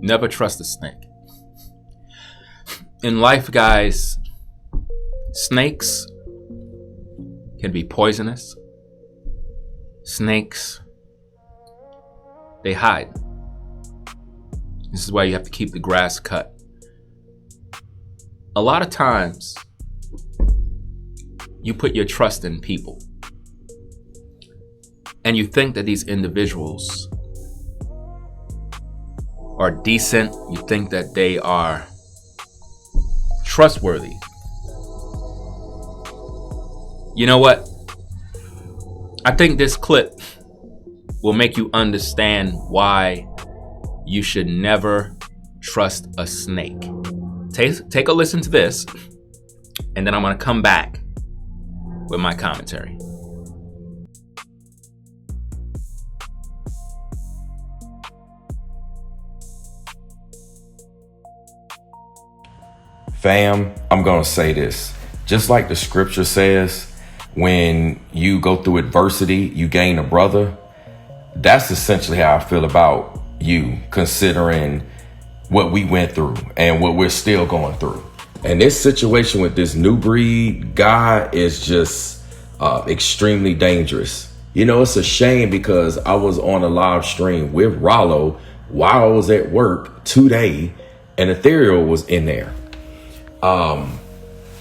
Never trust a snake. In life, guys, snakes can be poisonous. Snakes, they hide. This is why you have to keep the grass cut. A lot of times, you put your trust in people. And you think that these individuals are decent. You think that they are trustworthy. You know what? I think this clip will make you understand why you should never trust a snake. Take a listen to this, and then I'm going to come back with my commentary. Fam, I'm going to say this. Just like the scripture says, when you go through adversity, you gain a brother. That's essentially how I feel about you, considering what we went through and what we're still going through. And this situation with this new breed guy is just extremely dangerous. You know, it's a shame because I was on a live stream with Rollo while I was at work today, and Ethereal was in there.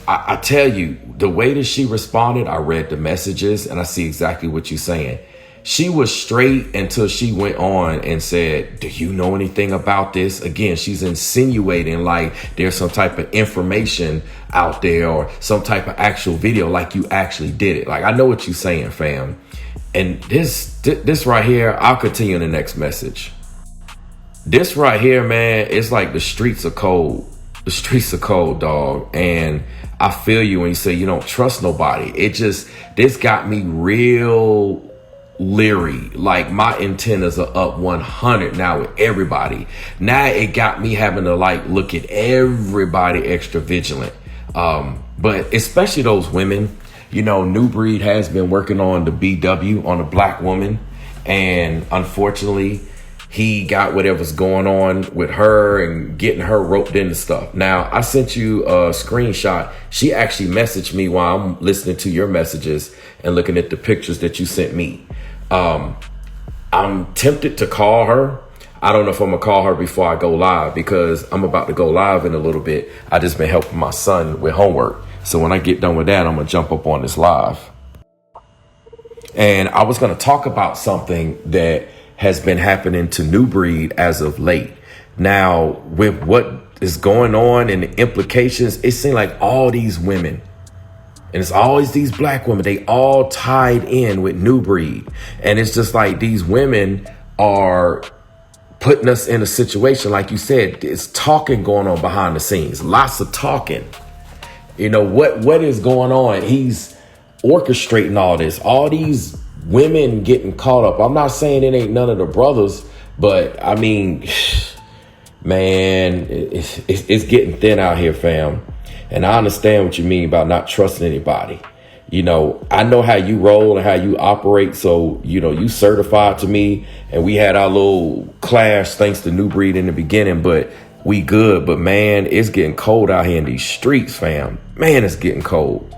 I tell you, the way that she responded, I read the messages and I see exactly what you're saying. She was straight until she went on and said, do you know anything about this? Again, she's insinuating like there's some type of information out there or some type of actual video, like you actually did it. Like, I know what you're saying, fam. And this right here, I'll continue in the next message. This right here, man, it's like the streets are cold. The streets are cold, dog. And I feel you when you say you don't trust nobody. This got me real leery. Like, my antennas are up 100 now with everybody. Now it got me having to like look at everybody extra vigilant. But especially those women, you know, New Breed has been working on the BW on a black woman. And unfortunately, he got whatever's going on with her and getting her roped into stuff. Now, I sent you a screenshot. She actually messaged me while I'm listening to your messages and looking at the pictures that you sent me. I'm tempted to call her. I don't know if I'm gonna call her before I go live because I'm about to go live in a little bit. I just been helping my son with homework. So when I get done with that, I'm gonna jump up on this live. And I was gonna talk about something that has been happening to New Breed as of late. Now, with what is going on and the implications, it seems like all these women, and it's always these black women, they all tied in with New Breed. And it's just like these women are putting us in a situation, like you said, it's talking going on behind the scenes, lots of talking. You know, what is going on? He's orchestrating all this, all these women getting caught up. I'm not saying it ain't none of the brothers, but I mean, man, it's getting thin out here, fam. And I understand what you mean about not trusting anybody. You know, I know how you roll and how you operate. So, you know, you certified to me and we had our little clash thanks to New Breed in the beginning, but we good. But man, it's getting cold out here in these streets, fam. Man, it's getting cold.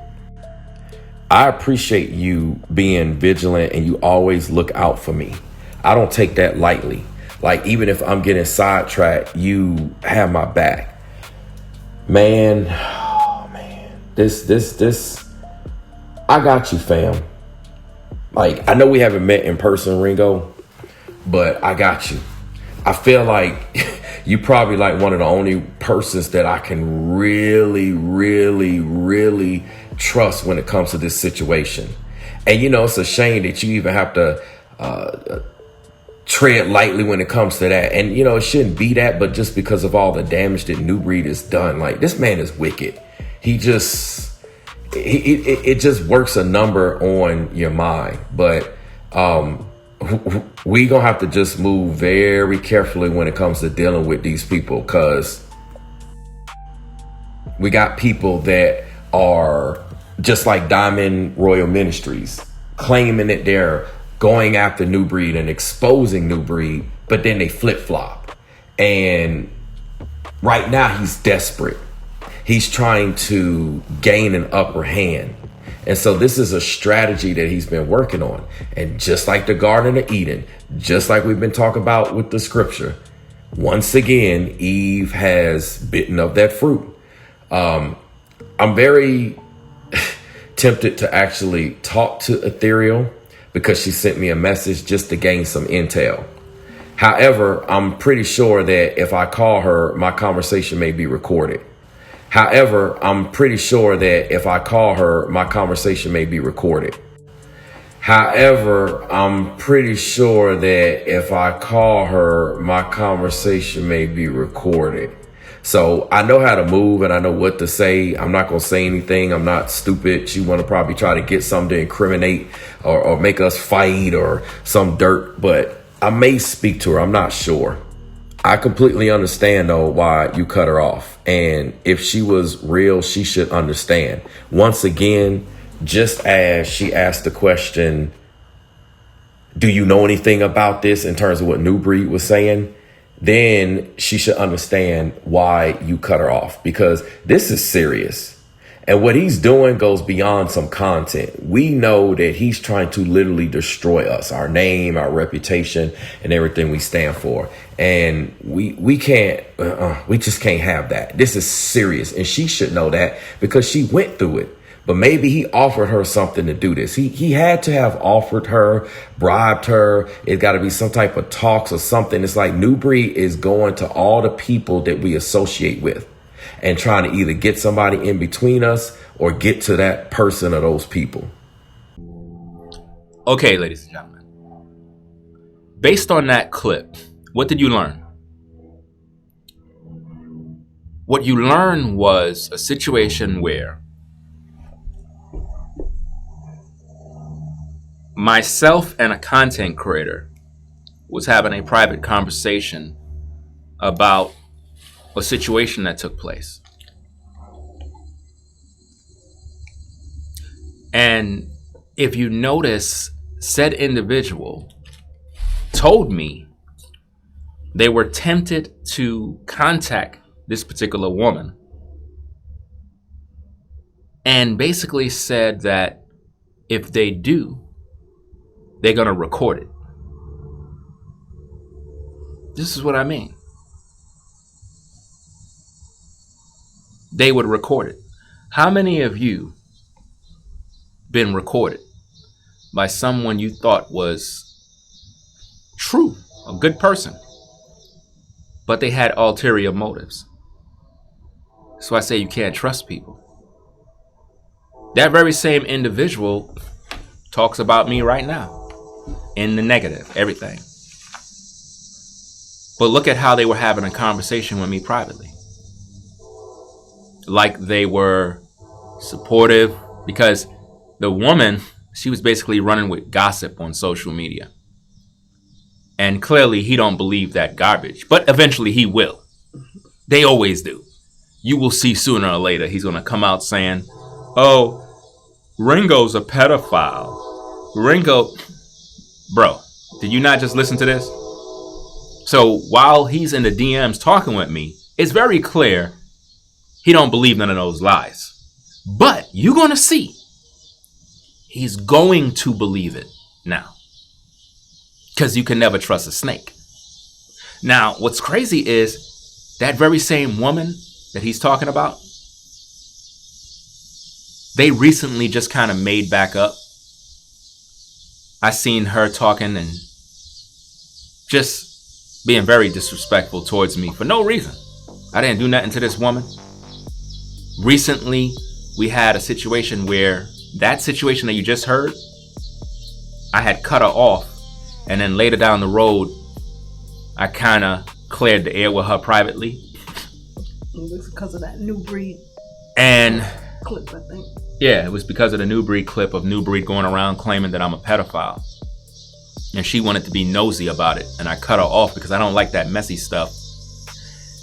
I appreciate you being vigilant and you always look out for me. I don't take that lightly. Like, even if I'm getting sidetracked, you have my back. Man, oh man, this, I got you, fam. Like, I know we haven't met in person, Ringo, but I got you. I feel like you probably like one of the only persons that I can really, really, really trust when it comes to this situation. And you know, it's a shame that you even have to tread lightly when it comes to that. And you know, it shouldn't be that, but just because of all the damage that New Breed has done, like, this man is wicked. He just, it just works a number on your mind. But we gonna have to just move very carefully when it comes to dealing with these people, because we got people that are just like Diamond Royal Ministries, claiming that they're going after New Breed and exposing New Breed, but then they flip-flop. And right now he's desperate. He's trying to gain an upper hand. And so this is a strategy that he's been working on. And just like the Garden of Eden, just like we've been talking about with the scripture, once again, Eve has bitten of that fruit. I'm very tempted to actually talk to Ethereal because she sent me a message just to gain some intel. However, I'm pretty sure that if I call her, my conversation may be recorded. However, I'm pretty sure that if I call her, my conversation may be recorded. However, I'm pretty sure that if I call her, my conversation may be recorded. So I know how to move and I know what to say. I'm not going to say anything. I'm not stupid. She want to probably try to get something to incriminate or make us fight or some dirt, but I may speak to her. I'm not sure. I completely understand, though, why you cut her off. And if she was real, she should understand. Once again, just as she asked the question, do you know anything about this in terms of what New Breed was saying? Then she should understand why you cut her off, because this is serious. And what he's doing goes beyond some content. We know that he's trying to literally destroy us, our name, our reputation, and everything we stand for. And we can't, we just can't have that. This is serious. And she should know that because she went through it. But maybe he offered her something to do this. He had to have offered her, bribed her. It's got to be some type of talks or something. It's like New Breed is going to all the people that we associate with and trying to either get somebody in between us or get to that person or those people. Okay, ladies and gentlemen. Based on that clip, what did you learn? What you learned was a situation where myself and a content creator was having a private conversation about a situation that took place. And if you notice, said individual told me they were tempted to contact this particular woman and basically said that if they do, they're going to record it. This is what I mean. They would record it. How many of you been recorded by someone you thought was true, a good person, but they had ulterior motives? So I say you can't trust people. That very same individual talks about me right now in the negative, everything. But look at how they were having a conversation with me privately. Like they were supportive, because the woman, she was basically running with gossip on social media. And clearly he don't believe that garbage, but eventually he will. They always do. You will see sooner or later he's going to come out saying, oh, Ringo's a pedophile. Ringo, bro, did you not just listen to this? So while he's in the DMs talking with me, it's very clear he don't believe none of those lies. But you're going to see he's going to believe it now, because you can never trust a snake. Now, what's crazy is that very same woman that he's talking about, they recently just kind of made back up. I seen her talking and just being very disrespectful towards me for no reason. I didn't do nothing to this woman. Recently, we had a situation where that situation that you just heard, I had cut her off. And then later down the road, I kind of cleared the air with her privately. It was because of that New Breed and clip, I think. Yeah, it was because of the New Breed clip of New Breed going around claiming that I'm a pedophile. And she wanted to be nosy about it. And I cut her off because I don't like that messy stuff.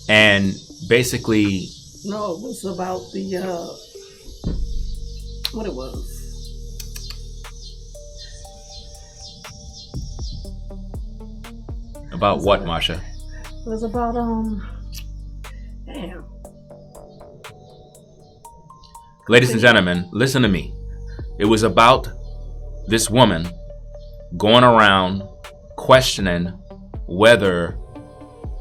And basically... No, it was about the, what it was. About what, Marsha? It was about damn. Ladies and gentlemen, listen to me. It was about this woman going around questioning whether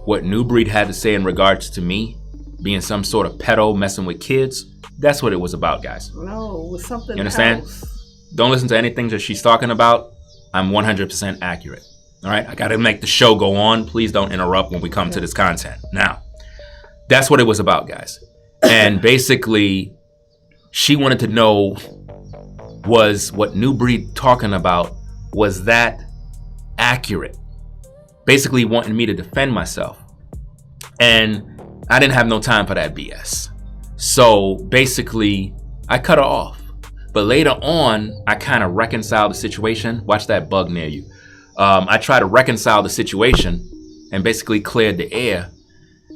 what New Breed had to say in regards to me being some sort of pedo messing with kids. That's what it was about, guys. No, it was something. You understand? Else. Don't listen to anything that she's talking about. I'm 100% accurate. All right? I got to make the show go on. Please don't interrupt when we come to this content. Now, that's what it was about, guys. And basically, she wanted to know, was what New Breed talking about, was that accurate? Basically wanting me to defend myself. And I didn't have no time for that BS. So basically, I cut her off. But later on, I kind of reconciled the situation. Watch that bug near you. I tried to reconcile the situation and basically cleared the air.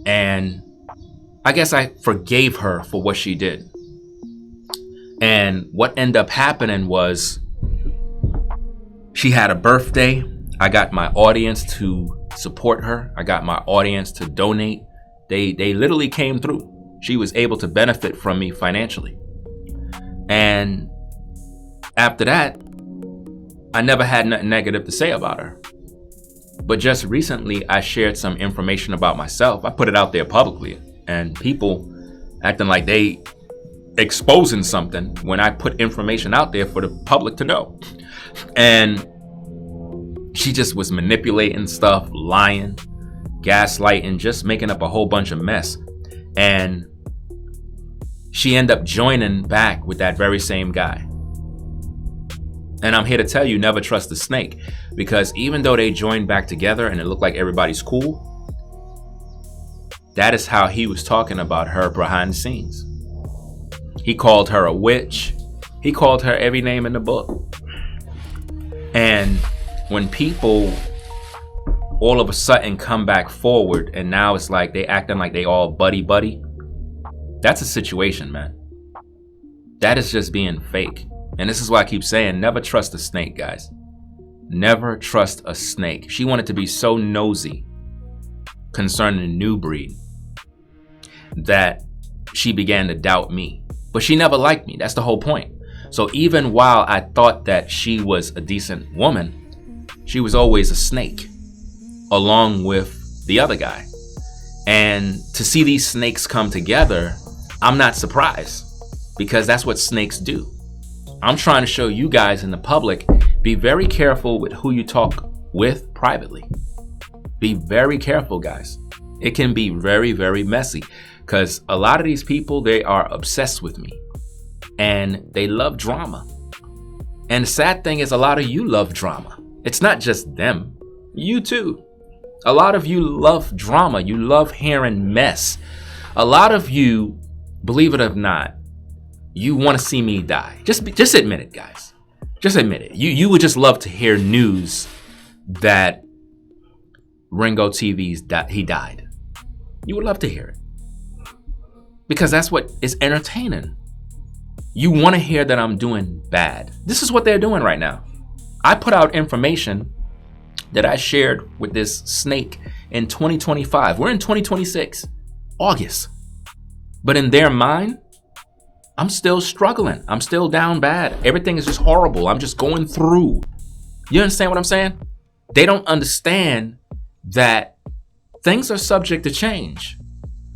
And I guess I forgave her for what she did. And what ended up happening was she had a birthday. I got my audience to support her. I got my audience to donate. They literally came through. She was able to benefit from me financially. And after that, I never had nothing negative to say about her. But just recently, I shared some information about myself. I put it out there publicly, and people acting like they exposing something when I put information out there for the public to know. And she just was manipulating stuff, lying, gaslighting, just making up a whole bunch of mess. And she ended up joining back with that very same guy. And I'm here to tell you, never trust a snake, because even though they joined back together and it looked like everybody's cool, that is how he was talking about her behind the scenes. He called her a witch. He called her every name in the book. And when people all of a sudden come back forward and now it's like they acting like they all buddy, that's a situation, man. That is just being fake. And this is why I keep saying, never trust a snake, guys. Never trust a snake. She wanted to be so nosy concerning the New Breed that she began to doubt me. But she never liked me. That's the whole point. So even while I thought that she was a decent woman, she was always a snake, along with the other guy. And to see these snakes come together, I'm not surprised, because that's what snakes do. I'm trying to show you guys in the public, be very careful with who you talk with privately. Be very careful, guys. It can be very, very messy, because a lot of these people, they are obsessed with me and they love drama. And the sad thing is, a lot of you love drama. It's not just them, you too. A lot of you love drama. You love hearing mess. A lot of you, believe it or not, you want to see me die. Just admit it, guys. Just admit it. You would just love to hear news that Ringo he died. You would love to hear it, because that's what is entertaining. You want to hear that I'm doing bad. This is what they're doing right now. I put out information that I shared with this snake in 2025. We're in 2026, August. But in their mind, I'm still struggling. I'm still down bad. Everything is just horrible. I'm just going through. You understand what I'm saying? They don't understand that things are subject to change.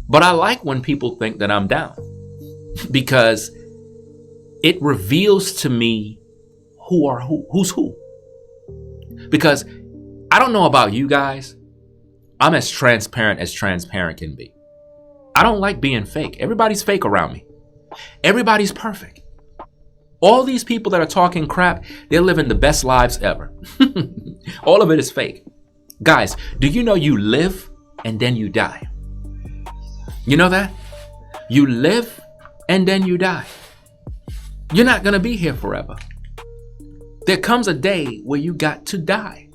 But I like when people think that I'm down, because it reveals to me who's who. Because I don't know about you guys, I'm as transparent can be. I don't like being fake. Everybody's fake around me. Everybody's perfect. All these people that are talking crap, they're living the best lives ever. All of it is fake. Guys, do you know you live and then you die? You know that? You live and then you die. You're not going to be here forever. There comes a day where you got to die.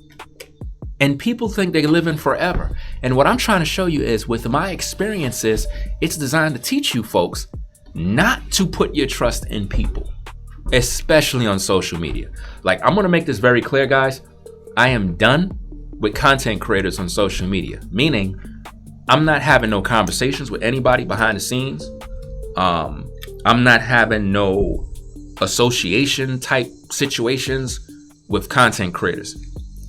And people think they're living forever. And what I'm trying to show you is, with my experiences, it's designed to teach you folks not to put your trust in people, especially on social media. Like, I'm going to make this very clear, guys. I am done with content creators on social media, meaning I'm not having no conversations with anybody behind the scenes. I'm not having no association type situations with content creators.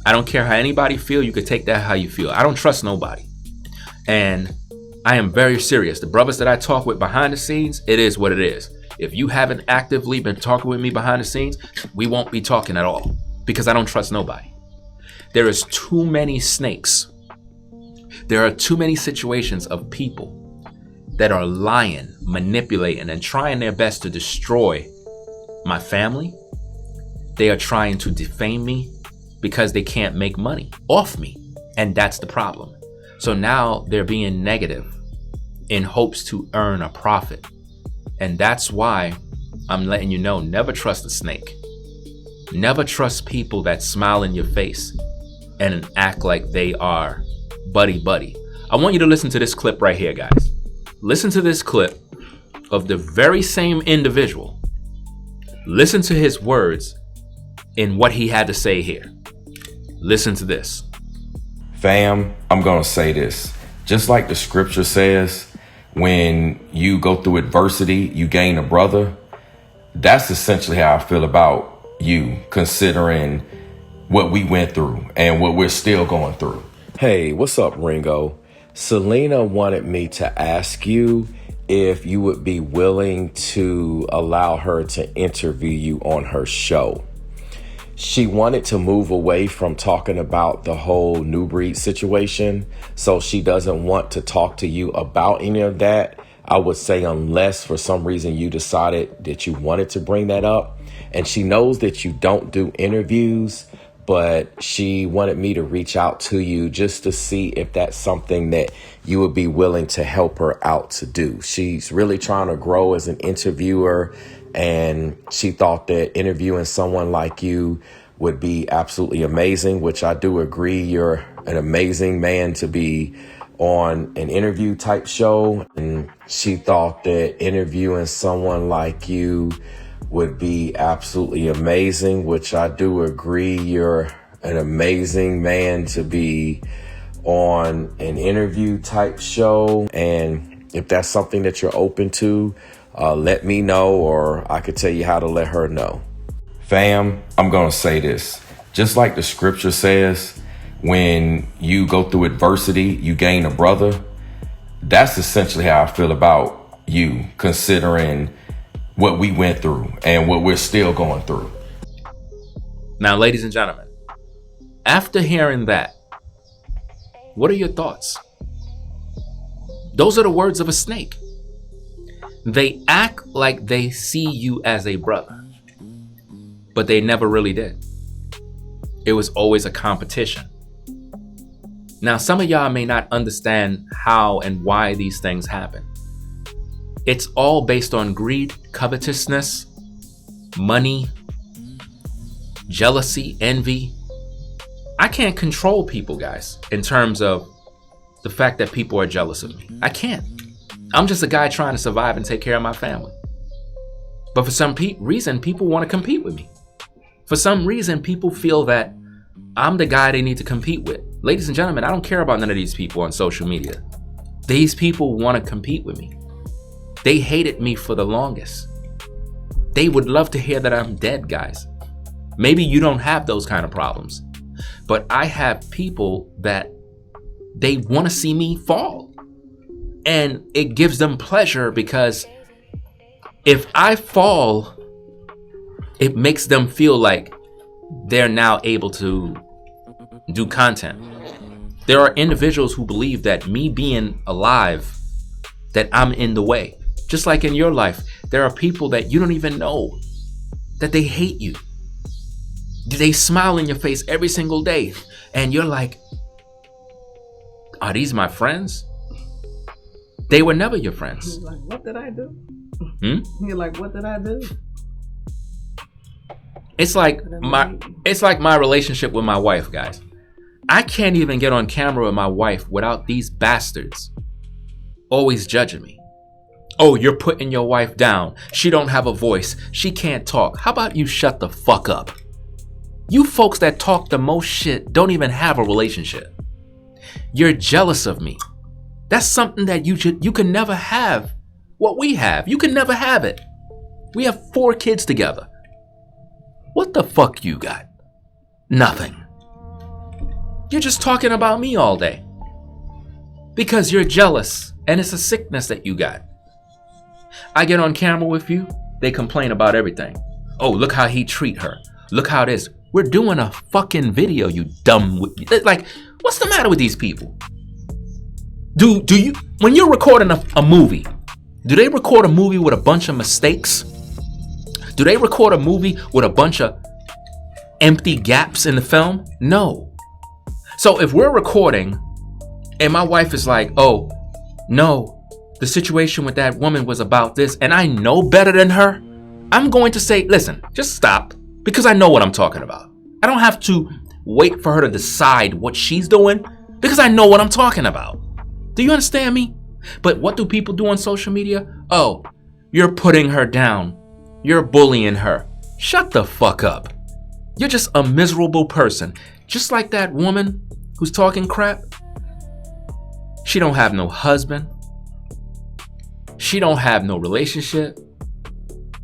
I don't care how anybody feel. You could take that how you feel. I don't trust nobody. And I am very serious. The brothers that I talk with behind the scenes, it is what it is. If you haven't actively been talking with me behind the scenes, we won't be talking at all because I don't trust nobody. There is too many snakes. There are too many situations of people that are lying, manipulating, and trying their best to destroy my family. They are trying to defame me because they can't make money off me. And that's the problem. So now they're being negative in hopes to earn a profit. And that's why I'm letting you know, never trust a snake. Never trust people that smile in your face and act like they are buddy. I want you to listen to this clip right here, guys. Listen to this clip of the very same individual. Listen to his words in what he had to say here. Listen to this. Fam, I'm going to say this. Just like the scripture says, when you go through adversity, you gain a brother. That's essentially how I feel about you, considering what we went through and what we're still going through. Hey, what's up, Ringo? Selena wanted me to ask you if you would be willing to allow her to interview you on her show. She wanted to move away from talking about the whole New Breed situation, so she doesn't want to talk to you about any of that. I would say unless for some reason you decided that you wanted to bring that up. And she knows that you don't do interviews, but she wanted me to reach out to you just to see if that's something that you would be willing to help her out to do. She's really trying to grow as an interviewer, and she thought that interviewing someone like you would be absolutely amazing, which I do agree. You're an amazing man to be on an interview type show. And she thought that interviewing someone like you would be absolutely amazing, which I do agree. You're an amazing man to be on an interview type show. And if that's something that you're open to, let me know, or I could tell you how to let her know. Fam, I'm going to say this. Just like the scripture says, when you go through adversity, you gain a brother. That's essentially how I feel about you, considering what we went through and what we're still going through. Now, ladies and gentlemen, after hearing that, what are your thoughts? Those are the words of a snake. They act like they see you as a brother, but they never really did. It was always a competition. Now, some of y'all may not understand how and why these things happen. It's all based on greed, covetousness, money, jealousy, envy. I can't control people, guys, in terms of the fact that people are jealous of me. I can't. I'm just a guy trying to survive and take care of my family. But for some reason, people want to compete with me. For some reason, people feel that I'm the guy they need to compete with. Ladies and gentlemen, I don't care about none of these people on social media. These people want to compete with me. They hated me for the longest. They would love to hear that I'm dead, guys. Maybe you don't have those kind of problems, but I have people that they want to see me fall. And it gives them pleasure because if I fall, it makes them feel like they're now able to do content. There are individuals who believe that me being alive, that I'm in the way. Just like in your life, there are people that you don't even know that they hate you. They smile in your face every single day. And you're like, are these my friends? They were never your friends. You're like, what did I do? Hmm? You're like, what did I do? It's like my relationship with my wife, guys. I can't even get on camera with my wife without these bastards always judging me. Oh, you're putting your wife down. She don't have a voice. She can't talk. How about you shut the fuck up? You folks that talk the most shit don't even have a relationship. You're jealous of me. That's something that you can never have what we have. You can never have it. We have 4 kids together. What the fuck you got? Nothing. You're just talking about me all day. Because you're jealous and it's a sickness that you got. I get on camera with you, they complain about everything. Oh, look how he treat her. Look how this. We're doing a fucking video, you dumb. Like, what's the matter with these people? Do you, when you're recording a movie, do they record a movie with a bunch of mistakes? Do they record a movie with a bunch of empty gaps in the film? No. So if we're recording and my wife is like, oh, no, the situation with that woman was about this, and I know better than her, I'm going to say, listen, just stop, because I know what I'm talking about. I don't have to wait for her to decide what she's doing, because I know what I'm talking about. Do you understand me? But what do people do on social media? Oh, you're putting her down. You're bullying her. Shut the fuck up. You're just a miserable person. Just like that woman who's talking crap. She don't have no husband. She don't have no relationship.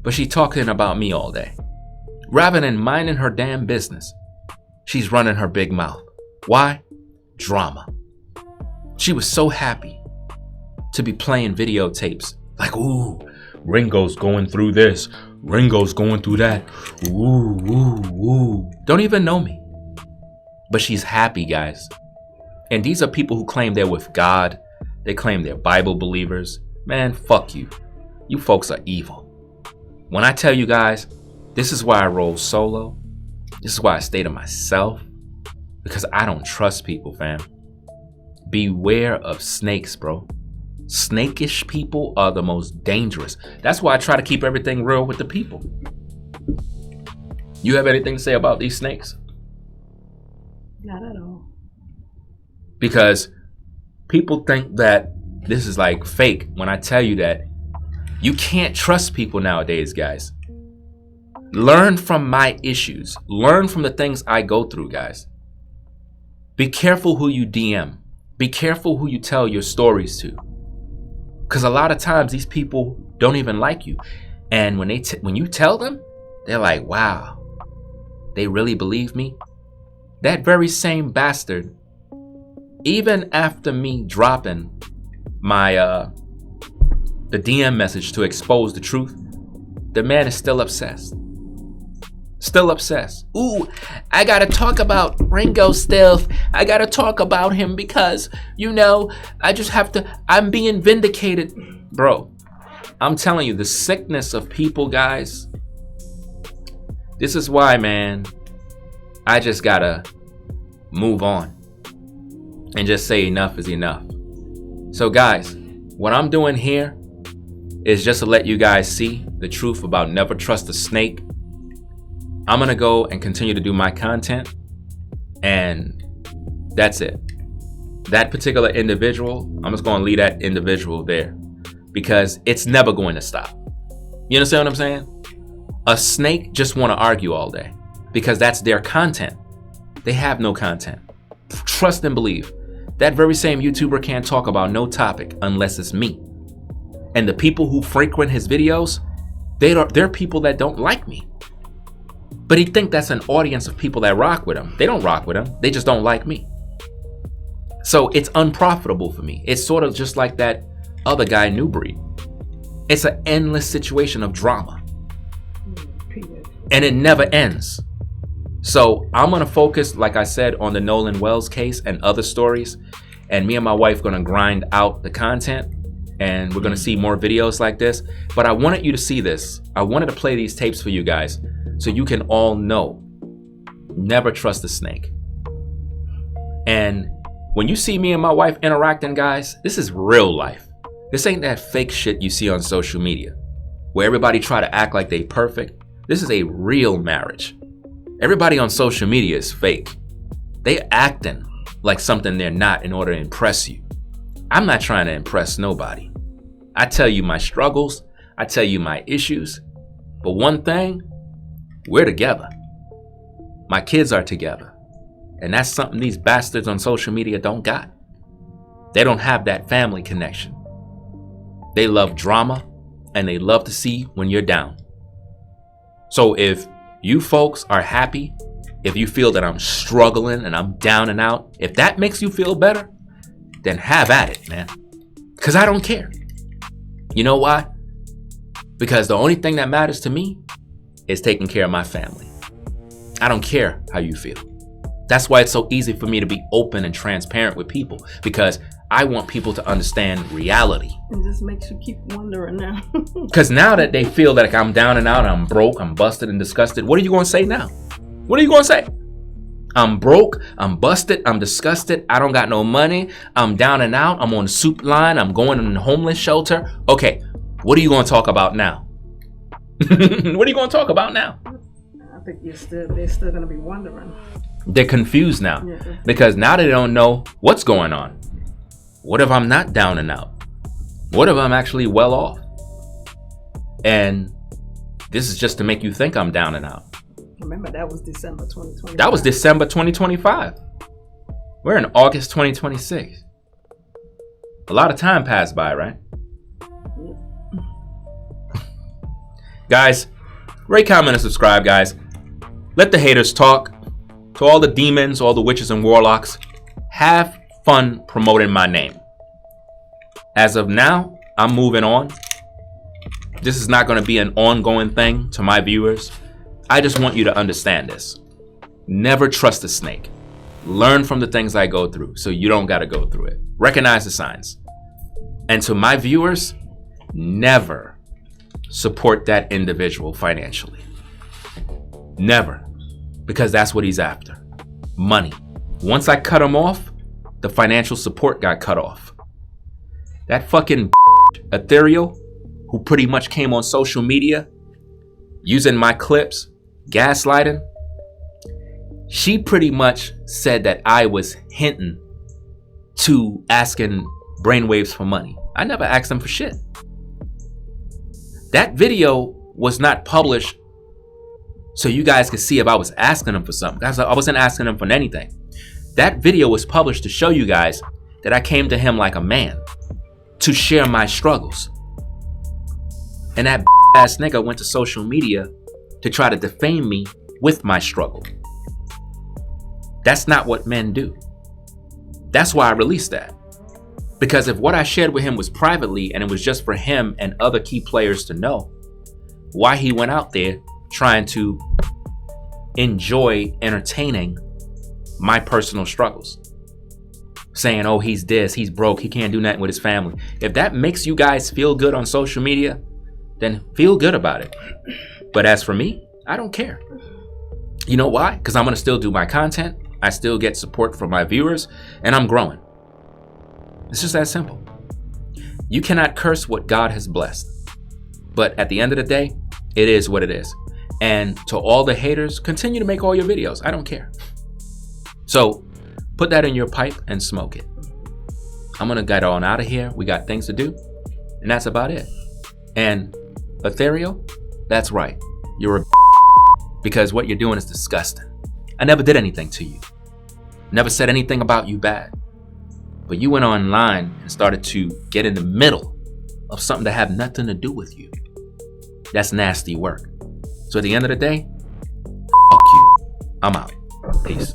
But she talking about me all day. Rather than minding her damn business, she's running her big mouth. Why? Drama. She was so happy to be playing videotapes. Like, ooh, Ringo's going through this. Ringo's going through that. Ooh, ooh, ooh. Don't even know me. But she's happy, guys. And these are people who claim they're with God. They claim they're Bible believers. Man, fuck you. You folks are evil. When I tell you guys, this is why I roll solo. This is why I stay to myself. Because I don't trust people, fam. Beware of snakes, bro. Snakish people are the most dangerous. That's why I try to keep everything real with the people. You have anything to say about these snakes? Not at all. Because people think that this is like fake when I tell you that you can't trust people nowadays, guys. Learn from my issues. Learn from the things I go through, guys. Be careful who you DM. Be careful who you tell your stories to. Because a lot of times these people don't even like you. And when you tell them, they're like, wow, they really believe me? That very same bastard, even after me dropping my the DM message to expose the truth, the man is still obsessed. Still obsessed. Ooh, I gotta talk about Ringo still. I gotta talk about him because, I'm being vindicated. Bro, I'm telling you, the sickness of people, guys. This is why, man, I just gotta move on and just say enough is enough. So, guys, what I'm doing here is just to let you guys see the truth about never trust a snake. I'm gonna go and continue to do my content, and that's it. That particular individual, I'm just gonna leave that individual there because it's never going to stop. You understand what I'm saying? A snake just want to argue all day because that's their content. They have no content. Trust and believe. That very same YouTuber can't talk about no topic unless it's me. And the people who frequent his videos, they're people that don't like me. But he think that's an audience of people that rock with him. They don't rock with him. They just don't like me. So it's unprofitable for me. It's sort of just like that other guy, New Breed. It's an endless situation of drama. And it never ends. So I'm going to focus, like I said, on the Nolan Wells case and other stories. And me and my wife going to grind out the content. And we're going to see more videos like this. But I wanted you to see this. I wanted to play these tapes for you guys so you can all know. Never trust a snake. And when you see me and my wife interacting, guys, this is real life. This ain't that fake shit you see on social media where everybody try to act like they perfect. This is a real marriage. Everybody on social media is fake. They acting like something they're not in order to impress you. I'm not trying to impress nobody. I tell you my struggles. I tell you my issues. But one thing, we're together. My kids are together. And that's something these bastards on social media don't got. They don't have that family connection. They love drama and they love to see when you're down. So if you folks are happy, if you feel that I'm struggling and I'm down and out, if that makes you feel better, then have at it, man. Because I don't care. You know why? Because the only thing that matters to me is taking care of my family. I don't care how you feel. That's why it's so easy for me to be open and transparent with people, because I want people to understand reality. It just makes you keep wondering now. Because now that they feel that I'm down and out, I'm broke, I'm busted and disgusted, what are you going to say now? What are you going to say? I'm broke, I'm busted, I'm disgusted, I don't got no money, I'm down and out, I'm on the soup line, I'm going in the homeless shelter. Okay, what are you going to talk about now? What are you going to talk about now? I think they're still going to be wondering. They're confused now, Yeah. because now they don't know what's going on. What if I'm not down and out? What if I'm actually well off? And this is just to make you think I'm down and out. Remember, that was December 2020. That was December 2025. We're in August 2026. A lot of time passed by, right? Guys, rate, comment, and subscribe, guys. Let the haters talk. To all the demons, all the witches and warlocks, have fun promoting my name. As of now, I'm moving on. This is not going to be an ongoing thing to my viewers. I just want you to understand this. Never trust a snake. Learn from the things I go through so you don't got to go through it. Recognize the signs. And to my viewers, never support that individual financially. Never. Because that's what he's after. Money. Once I cut him off, the financial support got cut off. That fucking ethereal, who pretty much came on social media using my clips, gaslighting, she pretty much said that I was hinting to asking brainwaves for money. I never asked them for shit. That video was not published so you guys could see if I was asking them for something. Guys, I wasn't asking them for anything. That video was published to show you guys that I came to him like a man to share my struggles. And that ass nigga went to social media to try to defame me with my struggle. That's not what men do. That's why I released that. Because if what I shared with him was privately and it was just for him and other key players to know, why he went out there trying to enjoy entertaining my personal struggles, saying, oh, he's this, he's broke, he can't do nothing with his family. If that makes you guys feel good on social media, then feel good about it. But as for me, I don't care. You know why? Because I'm going to still do my content. I still get support from my viewers, and I'm growing. It's just that simple. You cannot curse what God has blessed. But at the end of the day, it is what it is. And to all the haters, continue to make all your videos. I don't care. So put that in your pipe and smoke it. I'm going to get on out of here. We got things to do. And that's about it. And ethereal, that's right. You're a because what you're doing is disgusting. I never did anything to you. Never said anything about you bad. But you went online and started to get in the middle of something that had nothing to do with you. That's nasty work. So at the end of the day, fuck you. I'm out. Peace.